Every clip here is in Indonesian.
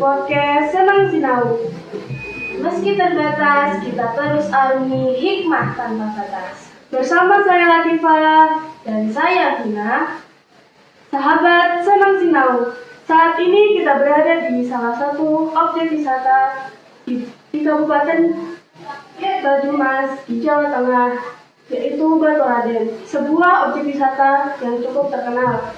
podcast Senang Sinau. Meski terbatas, kita terus arungi hikmah tanpa batas. Bersama saya Latifah dan saya Vina, sahabat Senang Sinau. Saat ini kita berada di salah satu objek wisata di Kabupaten Banyumas di Jawa Tengah, yaitu Batu Raden, sebuah objek wisata yang cukup terkenal.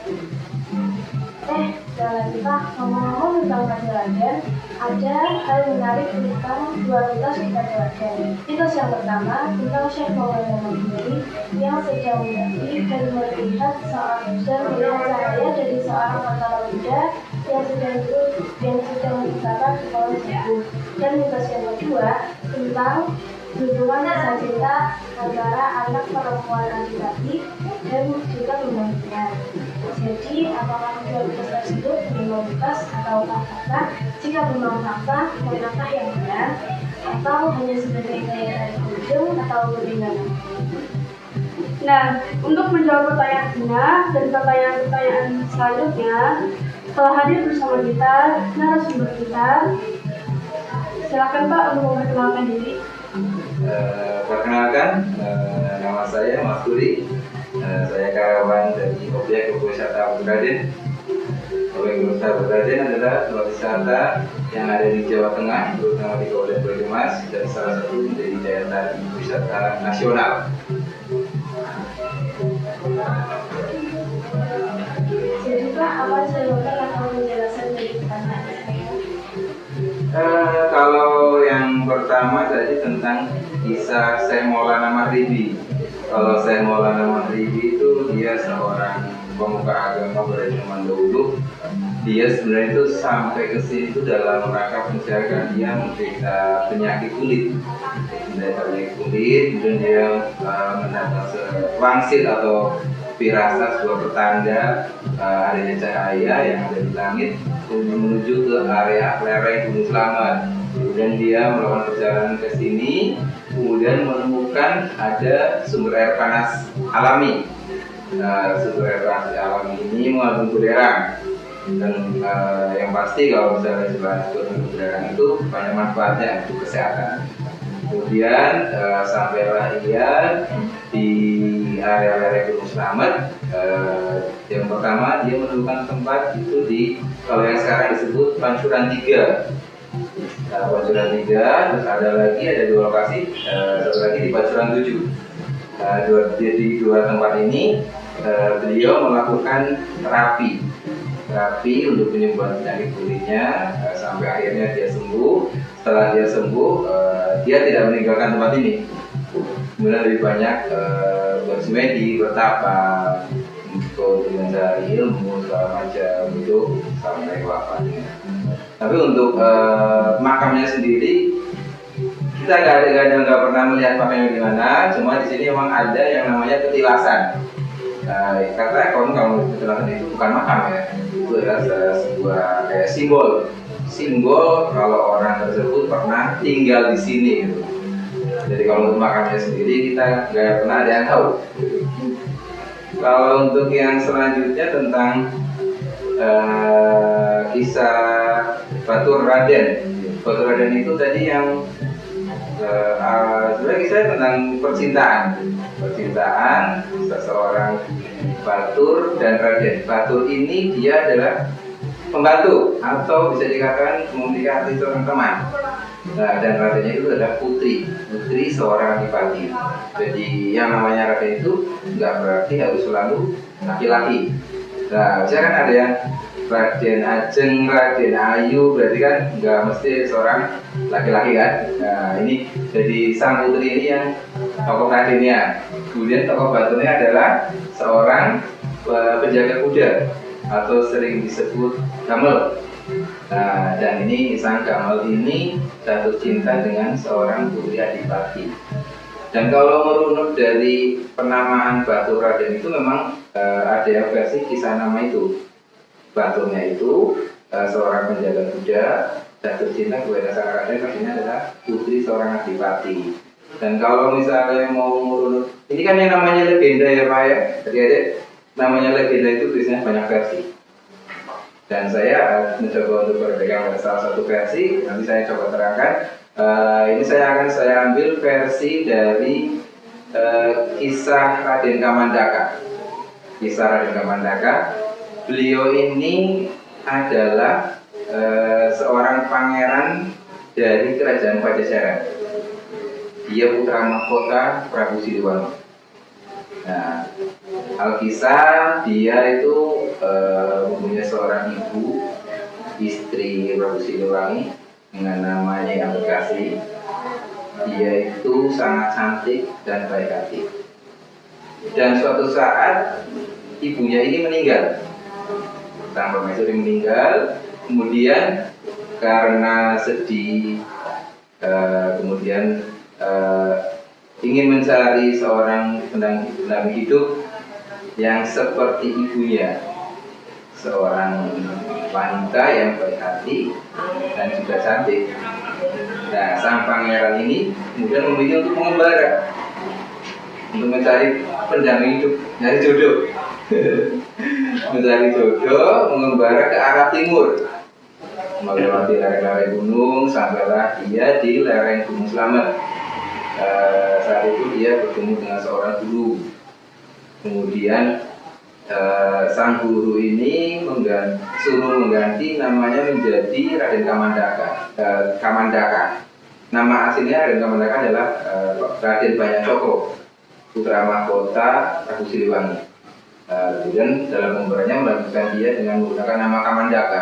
Kita ngomong-ngomong tentang Batu Raden, ada hal menarik tentang dua mitos di Batu Raden. Mitos yang pertama tentang Syekh Maulana Mandiri yang sedang mendaki dan melihat melihat cahaya dari seorang kepala kuda yang sedang bersarang di kolong sebu. Dan mitos yang kedua tentang hubungan kisah cinta antara anak perempuan Adipati dan juga pembantunya. Jadi, apakah kedua mitos tersebut memang mitos atau fakta? Jika memang fakta, manakah yang benar? Atau hanya sebagai gaya tarik ujung atau bagaimana? Nah, untuk menjawab pertanyaan Vina dan pertanyaan-pertanyaan selanjutnya, telah hadir bersama kita narasumber kita. Silakan Pak untuk memperkenalkan diri. Perkenalkan, nama saya Mas Turi. Saya karyawan dari objek wisata Batu Raden. Objek wisata Batu Raden adalah sebuah wisata yang ada di Jawa Tengah, terutama di Kabupaten Banyumas, dan salah satu menjadi daya tarik wisata nasional. Jadi Pak, apa jawaban atau penjelasan dari pertanyaan saya? Kalau yang pertama tadi tentang kisah Syekh Maulana Maghribi. Kalau Syekh Maulana Maghribi itu dia seorang pemuka agama pada zaman dahulu. Dia sebenarnya itu sampai ke sini itu dalam rangka penjagaan dia menderita penyakit kulit. Kemudian dia mendapat wangsit atau firasat, sebuah pertanda adanya cahaya yang ada di langit menuju ke area lereng Gunung Slamet. Kemudian dia melakukan perjalanan ke sini, kemudian menemukan ada sumber air panas alami. Sumber air panas alami ini mengandung belerang, dan yang pasti kalau misalnya sumber belerang itu banyak manfaatnya untuk kesehatan. Kemudian sampailah ia di area lereng Gunung Slamet. Yang pertama dia menemukan tempat itu di, kalau yang sekarang disebut Pancuran 3. Pancuran 3, terus ada dua lokasi, satu lagi di Pancuran 7. Di dua tempat ini beliau melakukan terapi untuk penyembuhan penyakit kulitnya, sampai akhirnya dia sembuh. Setelah dia sembuh, dia tidak meninggalkan tempat ini. Kemudian lebih banyak bersemedi, bertapa, untuk mencari ilmu segala macam itu sampai wafatnya. Tapi untuk makamnya sendiri kita nggak pernah melihat makamnya gimana. Cuma di sini memang ada yang namanya petilasan. Karena kalau petilasan itu bukan makam ya, itu adalah sebuah kayak simbol kalau orang tersebut pernah tinggal di sini gitu. Jadi kalau untuk makamnya sendiri kita nggak pernah ada yang tahu. Kalau untuk yang selanjutnya tentang kisah Batu Raden. Batu Raden itu tadi yang sebenarnya kisahnya tentang percintaan seseorang Batur dan Raden. Batur ini dia adalah pembantu atau bisa dikatakan komunikasi seorang teman. Dan Radennya itu adalah putri seorang adipati. Jadi yang namanya Raden itu nggak berarti harus selalu laki-laki. Nah, misalnya kan ada yang Raden Ajeng, Raden Ayu, berarti kan nggak mesti seorang laki-laki kan. Nah, ini jadi sang putri ini yang tokoh Radennya. Kemudian tokoh Baturnya adalah seorang penjaga kuda atau sering disebut Gamel. Nah, dan ini sang Gamel ini jatuh cinta dengan seorang putri adipati. Dan kalau merunut dari penamaan Batu Raden itu memang ada versi kisah nama itu. Baturnya itu seorang penjaga kuda jatuh cinta kepada sang Raden, artinya adalah putri seorang adipati. Dan kalau misalnya mau merunut, ini kan yang namanya legenda ya Pak ya, adik-adik. Namanya legenda itu biasanya banyak versi. Dan saya mencoba untuk berpegang pada salah satu versi. Nanti saya coba terangkan. Ini saya ambil versi dari kisah Raden Kamandaka. Kisah Raden Kamandaka. Beliau ini adalah seorang pangeran dari kerajaan Pajajaran. Dia putra mahkota Prabu Siliwangi. Nah, Alkisah dia itu mempunyai seorang ibu, istri Prabu Siliwangi dengan namanya yang terkasih. Dia itu sangat cantik dan baik hati. Dan suatu saat ibunya ini meninggal. Sang permaisuri meninggal, kemudian karena sedih, kemudian ingin mencari seorang pendamping hidup yang seperti ibunya, seorang wanita yang baik hati dan juga cantik. Nah, sang pangeran ini kemudian memilih untuk mengembara, untuk mencari pendamping hidup, mencari jodoh. Mencari jodoh, mengembara ke arah timur, melewati lereng-lereng gunung, sampailah dia di lereng Gunung Slamet. Saat itu dia bertemu dengan seorang guru. Kemudian sang guru ini suruh mengganti namanya menjadi Raden Kamandaka. Nama aslinya Raden Kamandaka adalah Raden Banyak Cokro, putra mahkota Prabu Siliwangi. Kemudian dalam pemberanya melanjutkan dia dengan menggunakan nama Kamandaka.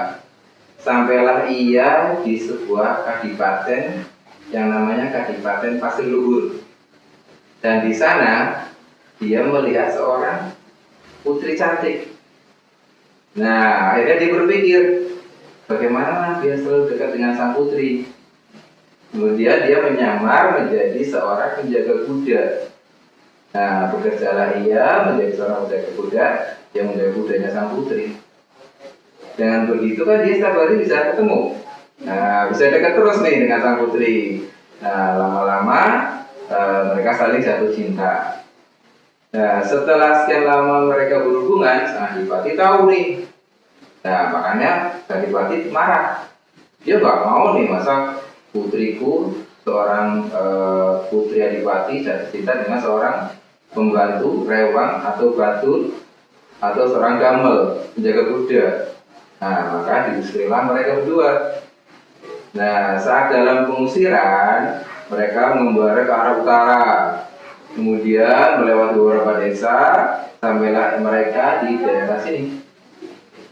Sampailah ia di sebuah kadipaten yang namanya Kadipaten Pasir Luhur. Dan di sana dia melihat seorang putri cantik. Nah, akhirnya dia berpikir, bagaimana dia selalu dekat dengan sang putri. Kemudian dia menyamar menjadi seorang penjaga kuda. Nah, bekerjalah ia menjadi seorang penjaga kuda yang menjaga kudanya sang putri. Dengan begitu kan dia setiap hari bisa ketemu. Nah, bisa dekat terus nih dengan sang putri. Nah, lama-lama mereka saling jatuh cinta. Nah, setelah sekian lama mereka berhubungan, sang Adipati tahu nih. Nah, makanya Adipati marah. Dia nggak mau nih, masa putriku, seorang putri Adipati jatuh cinta dengan seorang pembantu, rewang atau batul atau seorang gamel, penjaga kuda. Nah, maka diusirlah mereka berdua. Nah, saat dalam pengusiran, mereka mengembara ke arah utara. Kemudian melewati beberapa desa, sampailah mereka di daerah sini.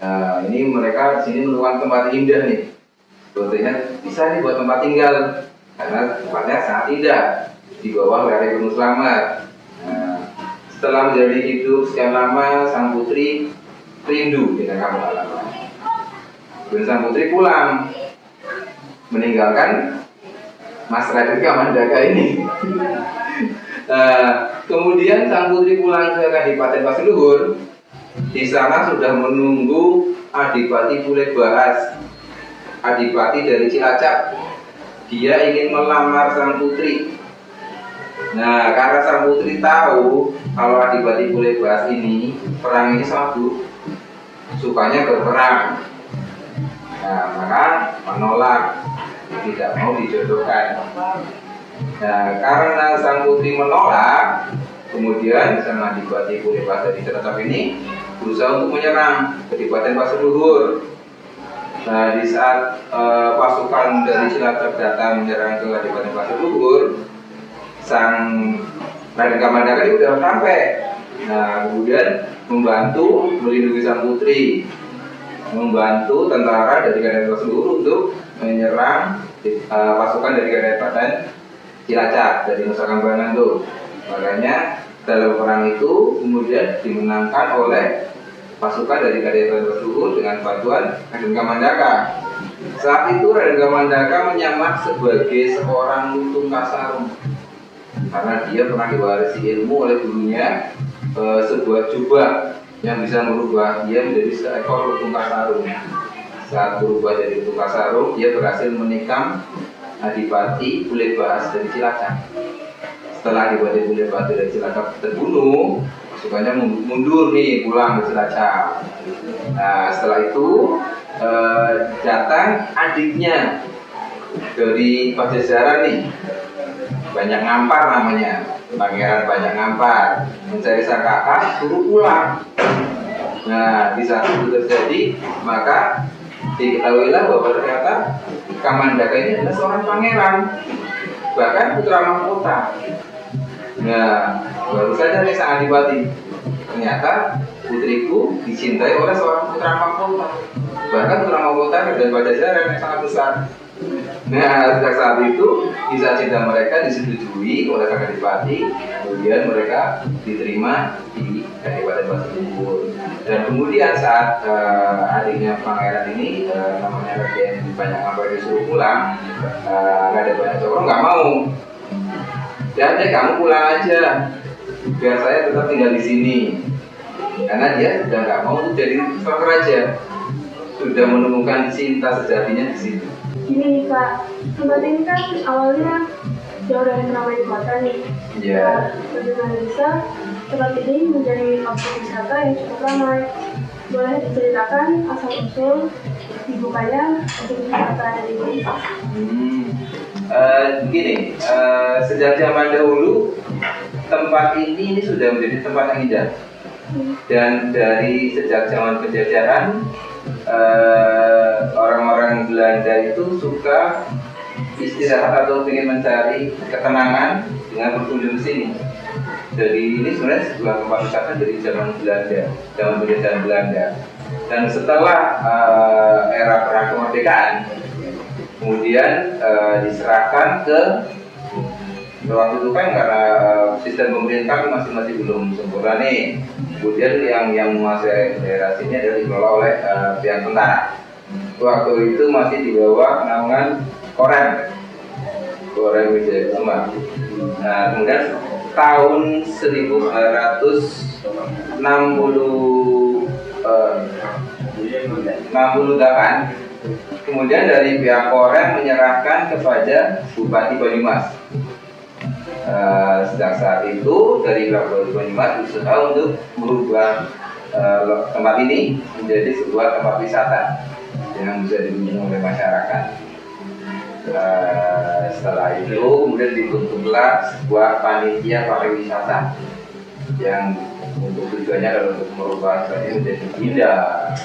Nah, ini mereka di sini menemukan tempat indah nih. Sebetulnya bisa nih buat tempat tinggal, karena tempatnya sangat indah di bawah lereng Gunung Slamet. Nah, setelah menjalani hidup sekian lama, sang putri rindu dengan kampung halaman. Dan sang putri pulang, meninggalkan Mas Raden Kamandaka ini. Kemudian sang putri pulang ke Kadipaten Pasir Luhur. Di sana sudah menunggu Adipati Pulebahas, Adipati dari Cilacap. Dia ingin melamar sang putri. Nah, karena sang putri tahu kalau Adipati Pulebahas ini perang ini sangat buruk, sukanya berperang. Nah, maka menolak, tidak mau dijodohkan. Nah, karena sang putri menolak, kemudian sang Adipati Pulebahas dari Cilacap ini berusaha untuk menyerang Kadipaten Pasir Luhur. Nah, di saat pasukan dari Cilacap datang menyerang ke Kadipaten Pasir Luhur, sang Raden Kamandaka ini sudah sampai. Nah, kemudian membantu melindungi sang putri, membantu tentara dari Kadipaten Pasir Luhur untuk menyerang pasukan dari Kadipaten Cilacap dari Nusa Kambangan tuh. Makanya dalam perang itu kemudian dimenangkan oleh pasukan dari Kadipaten Pasir Luhur dengan bantuan Raden Kamandaka. Saat itu Raden Kamandaka menyamar sebagai seorang lutung kasarung karena dia pernah diwarisi ilmu oleh gurunya, sebuah jubah yang bisa merubah dia menjadi seekor lutung kasarung. Saat berubah jadi lutung kasarung, dia berhasil menikam Adipati Pulebahas dari Cilacap. Setelah Adipati Pulebahas dari Cilacap terbunuh, pasukannya mundur nih pulang ke Cilacap. Nah, setelah itu datang adiknya dari Pajajaran nih, Banyak Ngampar namanya, Pangeran Banyak Ngampar, mencari sang kakak suruh pulang. Nah, di saat itu terjadi, maka diketahuilah bahwa ternyata Kamandaka ini adalah seorang pangeran, bahkan putra mahkota. Nah, baru saja nih sang adipati, ternyata putriku dicintai oleh seorang putra mahkota, bahkan putra mahkota dari Pajajaran yang sangat besar. Nah, sejak saat itu kisah cinta mereka disetujui oleh sang adipati, kemudian mereka diterima di Kadipaten Pasir. Dan kemudian saat adiknya pangeran ini namanya Raden Banyak Ngampar disuruh pulang, Raden Banyak Cokro nggak mau. Ya, deh kamu pulang aja, biar saya tetap tinggal di sini. Karena dia sudah nggak mau jadi seorang raja, sudah menemukan cinta sejatinya di situ. Gini nih Kak, tempat ini kan awalnya jauh dari ramai kota nih. Iya. Bagaimana bisa tempat ini menjadi objek wisata yang cukup ramai? Boleh diceritakan asal usul dibukanya objek wisata ini? Begini, sejak zaman dahulu tempat ini sudah menjadi tempat yang indah. Dan dari sejak zaman penjajahan, orang-orang Belanda itu suka istirahat atau ingin mencari ketenangan dengan berkunjung ke sini. Jadi ini sebenarnya sebuah tempat wisata dari zaman Belanda, zaman penjajahan Belanda. Dan setelah era perang kemerdekaan, kemudian diserahkan ke waktu itu kan karena sistem pemerintahan masih belum sempurna nih. Kemudian yang menguasai daerah sini adalah dikelola oleh pihak tentara. Waktu itu masih di bawah naungan Korem Wijaya. Nah, kemudian tahun 1968, kemudian dari pihak Korem menyerahkan kepada Bupati Banyumas. Sejak saat itu dari Bupati Banyumas berusaha untuk merubah tempat ini menjadi sebuah tempat wisata yang bisa dikunjungi oleh masyarakat. Setelah itu kemudian dibentuklah sebuah panitia pariwisata yang untuk tujuannya adalah untuk merubah ini menjadi indah,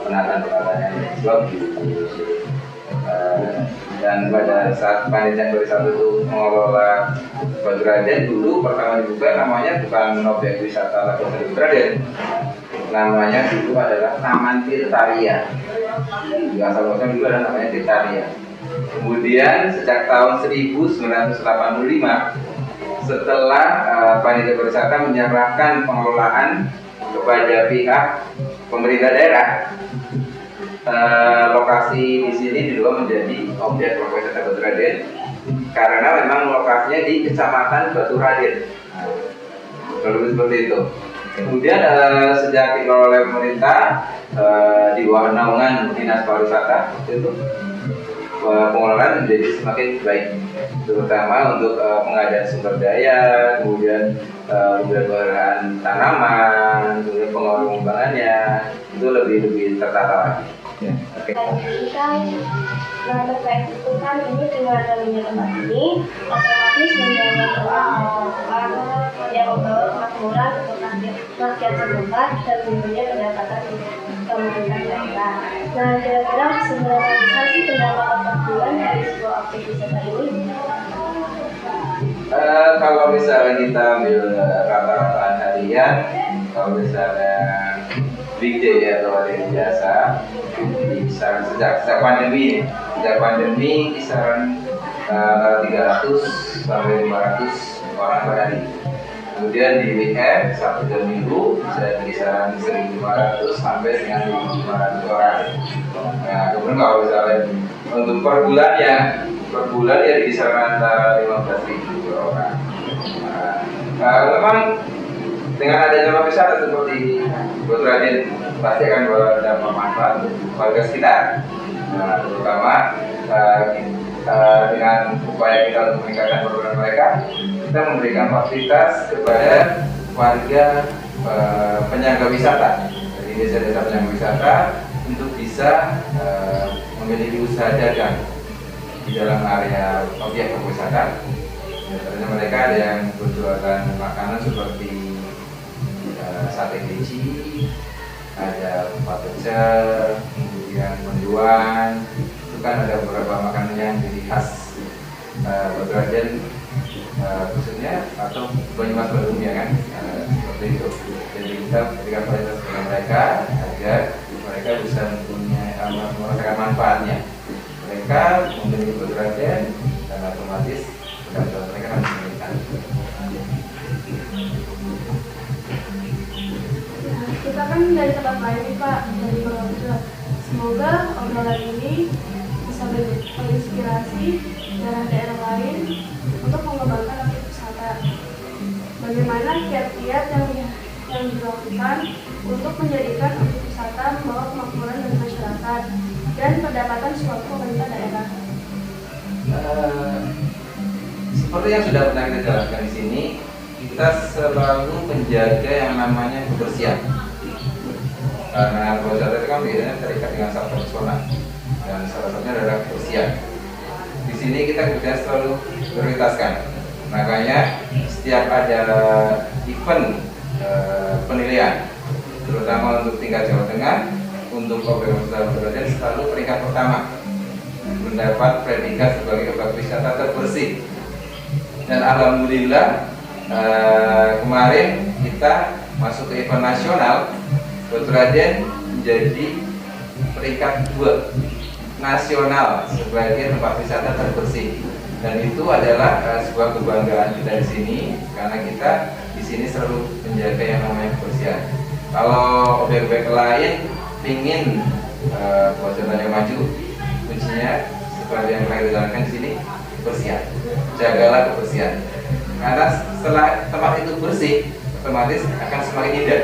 penataan yang bagus. Dan pada saat panitia pariwisata itu mengelola Batu-Raden, dulu pertama dibuka namanya bukan objek wisata Batu-Raden, namanya dulu adalah Taman Tirtaria. Di asal-usulnya dulu ada namanya Tirtaria. Kemudian sejak tahun 1985, setelah panitia pariwisata menyerahkan pengelolaan kepada pihak pemerintah daerah, lokasi di sini diubah menjadi objek wisata Batu-Raden karena memang lokasinya di Kecamatan Batu-Raden. Lalu seperti itu. Kemudian sejak dikelola oleh pemerintah di bawah naungan Dinas Pariwisata itu pengelolaan menjadi semakin baik, terutama untuk pengadaan sumber daya, kemudian pemeliharaan tanaman, kemudian pengembangannya itu lebih tertata lagi. Ya, Oke. Nah, terkait itu kan ini dengan adanya tempat ini otomatis menjadi orang yang membawa kemakmuran untuk rakyat setempat dan tentunya pendapatan pemerintah daerah. Nah, kira-kira seberapa besar sih pendapatan per bulan dari sebuah objek wisata ini? Kalau misalnya kita ambil rata-rataan harian, kalau misalnya weekday atau hari biasa, sejak pandemi kisaran 300 sampai 500 orang per hari. Kemudian di weekend, Sabtu dan Minggu bisa kisaran 1.500 sampai dengan 1.500 orang. Nah, kemudian kalau misalnya untuk per bulan ya di kisaran 15.000 orang. Nah, memang dengan adanya tempat wisata seperti Batu-Raden pasti akan berdampak manfaat untuk warga sekitar. Nah, terutama dengan upaya kita untuk meningkatkan perbuatan mereka, kita memberikan fasilitas kepada warga penyangga wisata. Jadi desa-desa penyangga wisata untuk bisa bisa memiliki usaha dagang di dalam area objek wisata. Biasanya mereka ada yang berjualan makanan seperti sate keci, ada pecel, kemudian mendoan. Itu kan ada beberapa makanan yang jadi khas Batu Raden khususnya atau Banyumas umumnya kan, seperti itu. Jadi kita berikan fasilitas kepada mereka agar mereka bisa merasakan manfaatnya. Mereka memiliki Batu Raden dan otomatis pendapatan mereka akan meningkat. Kita kan dari tempat lain nih Pak, dari Borobudur. Semoga obrolan ini bisa menginspirasi daerah-daerah lain untuk mengembangkan objek wisata. Bagaimana kiat-kiat yang dilakukan untuk menjadikan objek wisata membawa kemakmuran bagi masyarakat dan pendapatan suatu pemerintah daerah. Seperti yang sudah pernah kita jalankan di sini, kita selalu menjaga yang namanya kebersihan. Karena wisata itu kan biasanya terikat dengan faktor personal dan salah satunya adalah kebersihan. Di sini kita selalu prioritaskan. Makanya setiap ada event penilaian, terutama untuk tingkat Jawa Tengah, untuk objek wisata Batu Raden selalu peringkat pertama mendapat predikat sebagai objek wisata terbersih. Dan alhamdulillah kemarin kita masuk ke event nasional, Batu Raden menjadi peringkat 2 nasional sebagai tempat wisata terbersih. Dan itu adalah sebuah kebanggaan kita di sini karena kita di sini selalu menjaga yang namanya kebersihan. Kalau objek-objek lain ingin wisatanya maju, kuncinya seperti yang pernah kita jalankan di sini, kebersihan. Jagalah kebersihan. Karena setelah tempat itu bersih, otomatis akan semakin indah.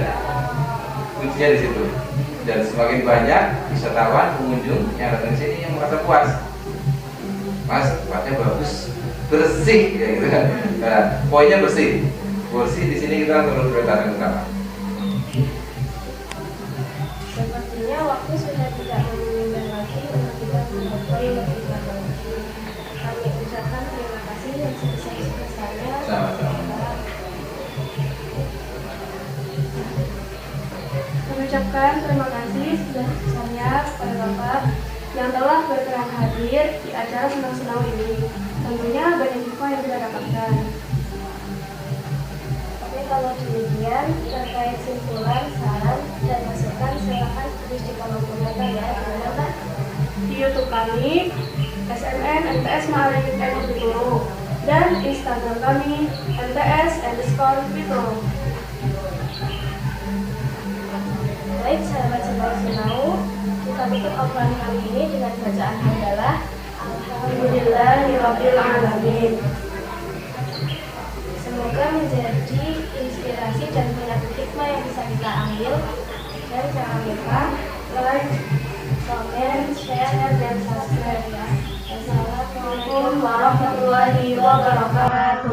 Kuncinya di situ. Dan semakin banyak wisatawan, pengunjung yang datang ke sini yang merasa puas. Mas, tempatnya bagus, bersih, ya gitu kan. Nah, poinnya bersih. Bersih di sini kita perlu prioritaskan utama. Sepertinya waktu sudah tidak memungkinkan lagi untuk kita mengobrol lebih lanjut. Kami ucapkan terima kasih yang sebesar-besarnya. Sama-sama. Mengucapkan terima kasih sebesar-besarnya kepada Bapak yang telah berkenan hadir di acara senang-senang ini. Tentunya banyak info yang kita dapatkan. Oke, kalau demikian terkait simpulan, saran, dan masukan silakan tulis di kolom komentar ya. Gimana Mbak? Di YouTube kami SMN MTS Maharani Pitolo dan Instagram kami MTS_Pitolo. Baik, sahabat-sahabat Sinau, kita tutup obrolan kali ini dengan bacaan hamdalah. Alhamdulillahirabbil alamin. Semoga menjadi inspirasi dan banyak hikmah yang bisa kita ambil. Dan jangan lupa like, comment, share, dan subscribe ya. Wassalamualaikum warahmatullahi wabarakatuh.